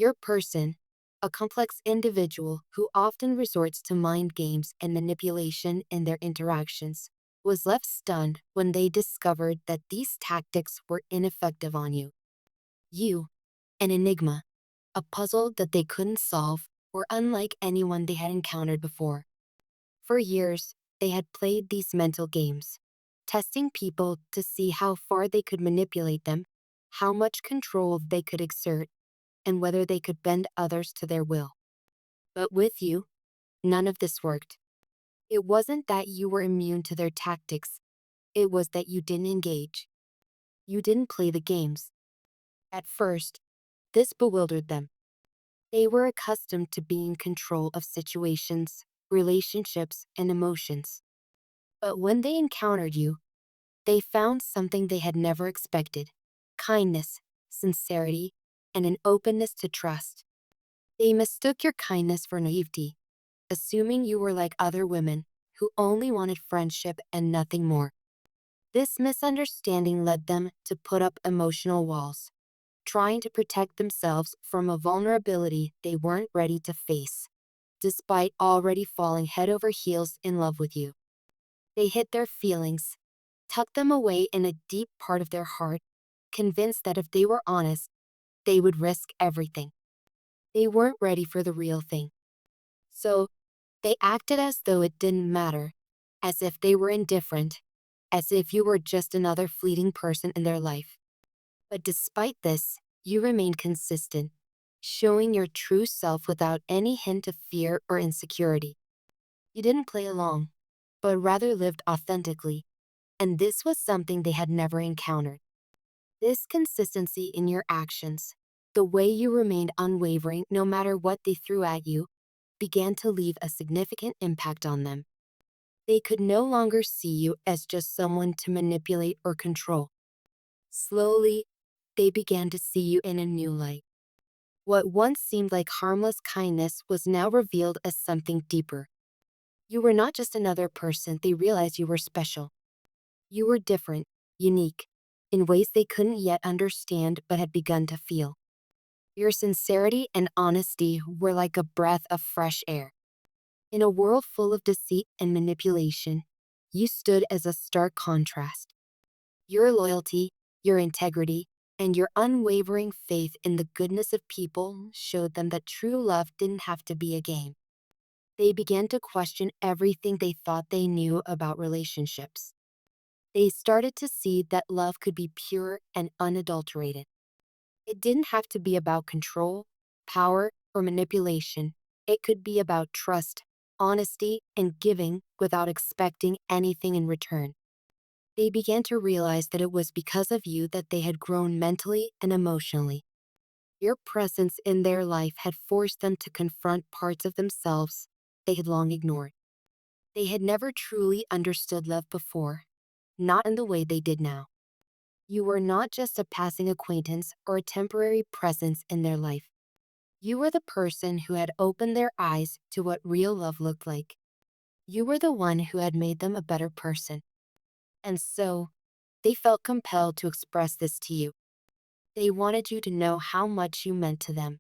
Your person, a complex individual who often resorts to mind games and manipulation in their interactions, was left stunned when they discovered that these tactics were ineffective on you. You, an enigma, a puzzle that they couldn't solve, were unlike anyone they had encountered before. For years, they had played these mental games, testing people to see how far they could manipulate them, how much control they could exert, and whether they could bend others to their will. But with you, none of this worked. It wasn't that you were immune to their tactics, it was that you didn't engage. You didn't play the games. At first, this bewildered them. They were accustomed to being in control of situations, relationships, and emotions. But when they encountered you, they found something they had never expected: kindness, sincerity, and an openness to trust. They mistook your kindness for naivety, assuming you were like other women who only wanted friendship and nothing more. This misunderstanding led them to put up emotional walls, trying to protect themselves from a vulnerability they weren't ready to face, despite already falling head over heels in love with you. They hid their feelings, tucked them away in a deep part of their heart, convinced that if they were honest, they would risk everything. They weren't ready for the real thing. So, they acted as though it didn't matter, as if they were indifferent, as if you were just another fleeting person in their life. But despite this, you remained consistent, showing your true self without any hint of fear or insecurity. You didn't play along, but rather lived authentically, and this was something they had never encountered. This consistency in your actions, the way you remained unwavering no matter what they threw at you, began to leave a significant impact on them. They could no longer see you as just someone to manipulate or control. Slowly, they began to see you in a new light. What once seemed like harmless kindness was now revealed as something deeper. You were not just another person, they realized you were special. You were different, unique, in ways they couldn't yet understand but had begun to feel. Your sincerity and honesty were like a breath of fresh air. In a world full of deceit and manipulation, you stood as a stark contrast. Your loyalty, your integrity, and your unwavering faith in the goodness of people showed them that true love didn't have to be a game. They began to question everything they thought they knew about relationships. They started to see that love could be pure and unadulterated. It didn't have to be about control, power, or manipulation. It could be about trust, honesty, and giving without expecting anything in return. They began to realize that it was because of you that they had grown mentally and emotionally. Your presence in their life had forced them to confront parts of themselves they had long ignored. They had never truly understood love before, not in the way they did now. You were not just a passing acquaintance or a temporary presence in their life. You were the person who had opened their eyes to what real love looked like. You were the one who had made them a better person. And so, they felt compelled to express this to you. They wanted you to know how much you meant to them.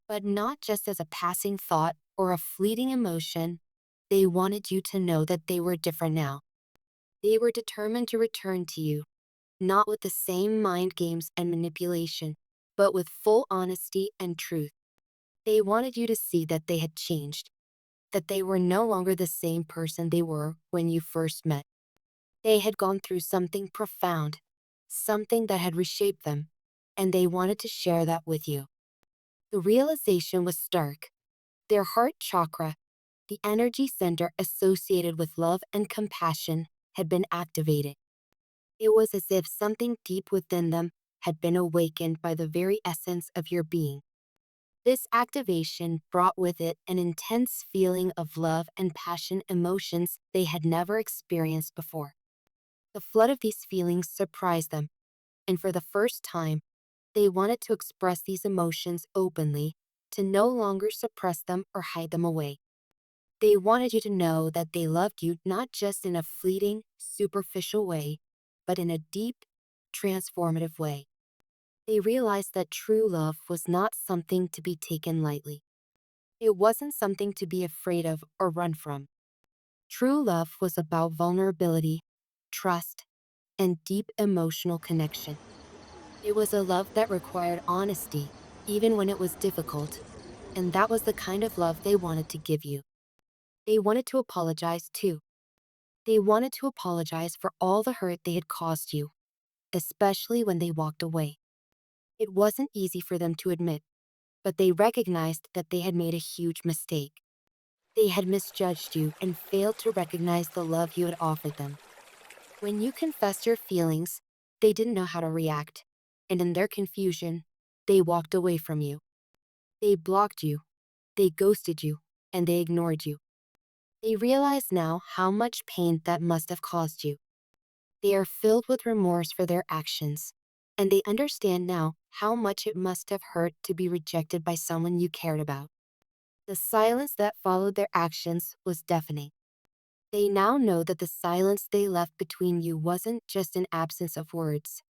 But not just as a passing thought or a fleeting emotion, they wanted you to know that they were different now. They were determined to return to you, not with the same mind games and manipulation, but with full honesty and truth. They wanted you to see that they had changed, that they were no longer the same person they were when you first met. They had gone through something profound, something that had reshaped them, and they wanted to share that with you. The realization was stark. Their heart chakra, the energy center associated with love and compassion, had been activated. It was as if something deep within them had been awakened by the very essence of your being. This activation brought with it an intense feeling of love and passion, emotions they had never experienced before. The flood of these feelings surprised them, and for the first time, they wanted to express these emotions openly, to no longer suppress them or hide them away. They wanted you to know that they loved you not just in a fleeting, superficial way, but in a deep, transformative way. They realized that true love was not something to be taken lightly. It wasn't something to be afraid of or run from. True love was about vulnerability, trust, and deep emotional connection. It was a love that required honesty, even when it was difficult, and that was the kind of love they wanted to give you. They wanted to apologize too. They wanted to apologize for all the hurt they had caused you, especially when they walked away. It wasn't easy for them to admit, but they recognized that they had made a huge mistake. They had misjudged you and failed to recognize the love you had offered them. When you confessed your feelings, they didn't know how to react, and in their confusion, they walked away from you. They blocked you, they ghosted you, and they ignored you. They realize now how much pain that must have caused you. They are filled with remorse for their actions, and they understand now how much it must have hurt to be rejected by someone you cared about. The silence that followed their actions was deafening. They now know that the silence they left between you wasn't just an absence of words,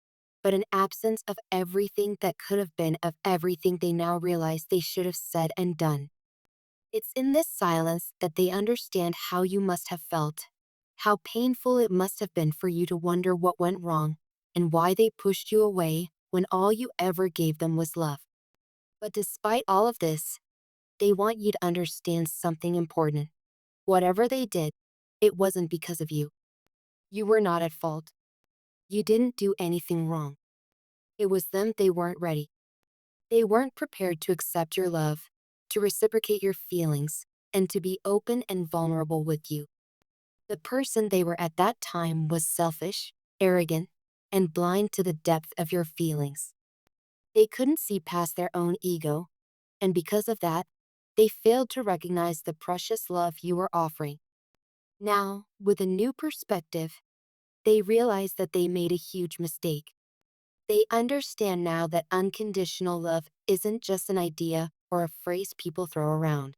but an absence of everything that could have been, of everything they now realize they should have said and done. It's in this silence that they understand how you must have felt, how painful it must have been for you to wonder what went wrong, and why they pushed you away when all you ever gave them was love. But despite all of this, they want you to understand something important. Whatever they did, it wasn't because of you. You were not at fault. You didn't do anything wrong. It was them. They weren't ready. They weren't prepared to accept your love, to reciprocate your feelings, and to be open and vulnerable with you. The person they were at that time was selfish, arrogant, and blind to the depth of your feelings. They couldn't see past their own ego, and because of that, they failed to recognize the precious love you were offering. Now, with a new perspective, they realize that they made a huge mistake. They understand now that unconditional love isn't just an idea or a phrase people throw around.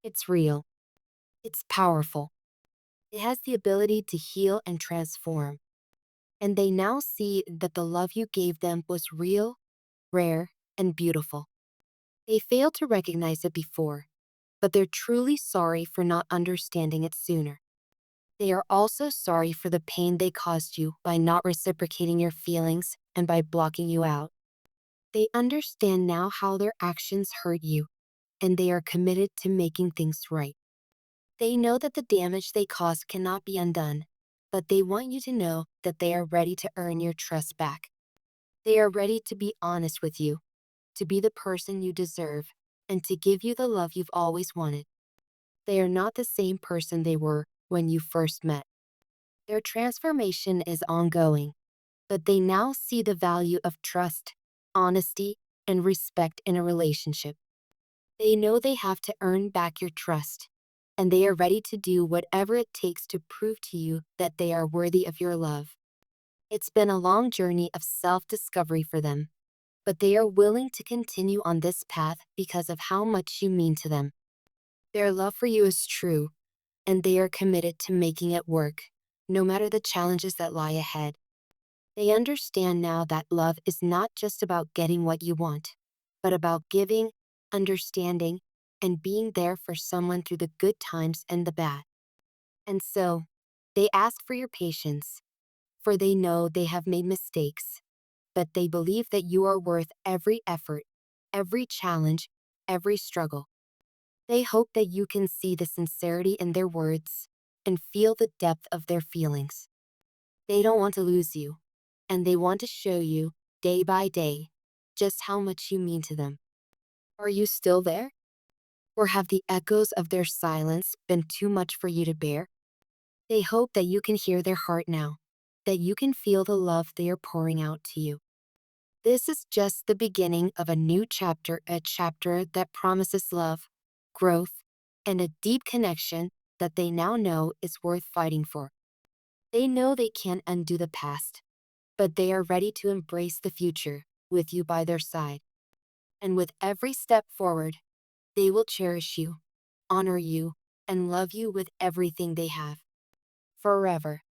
It's real. It's powerful. It has the ability to heal and transform. And they now see that the love you gave them was real, rare, and beautiful. They failed to recognize it before, but they're truly sorry for not understanding it sooner. They are also sorry for the pain they caused you by not reciprocating your feelings and by blocking you out. They understand now how their actions hurt you, and they are committed to making things right. They know that the damage they caused cannot be undone, but they want you to know that they are ready to earn your trust back. They are ready to be honest with you, to be the person you deserve, and to give you the love you've always wanted. They are not the same person they were when you first met. Their transformation is ongoing, but they now see the value of trust, honesty, and respect in a relationship. They know they have to earn back your trust, and they are ready to do whatever it takes to prove to you that they are worthy of your love. It's been a long journey of self-discovery for them, but they are willing to continue on this path because of how much you mean to them. Their love for you is true, and they are committed to making it work, no matter the challenges that lie ahead. They understand now that love is not just about getting what you want, but about giving, understanding, and being there for someone through the good times and the bad. And so, they ask for your patience, for they know they have made mistakes, but they believe that you are worth every effort, every challenge, every struggle. They hope that you can see the sincerity in their words and feel the depth of their feelings. They don't want to lose you, and they want to show you, day by day, just how much you mean to them. Are you still there? Or have the echoes of their silence been too much for you to bear? They hope that you can hear their heart now, that you can feel the love they are pouring out to you. This is just the beginning of a new chapter, a chapter that promises love, growth, and a deep connection that they now know is worth fighting for. They know they can't undo the past, but they are ready to embrace the future with you by their side. And with every step forward, they will cherish you, honor you, and love you with everything they have. Forever.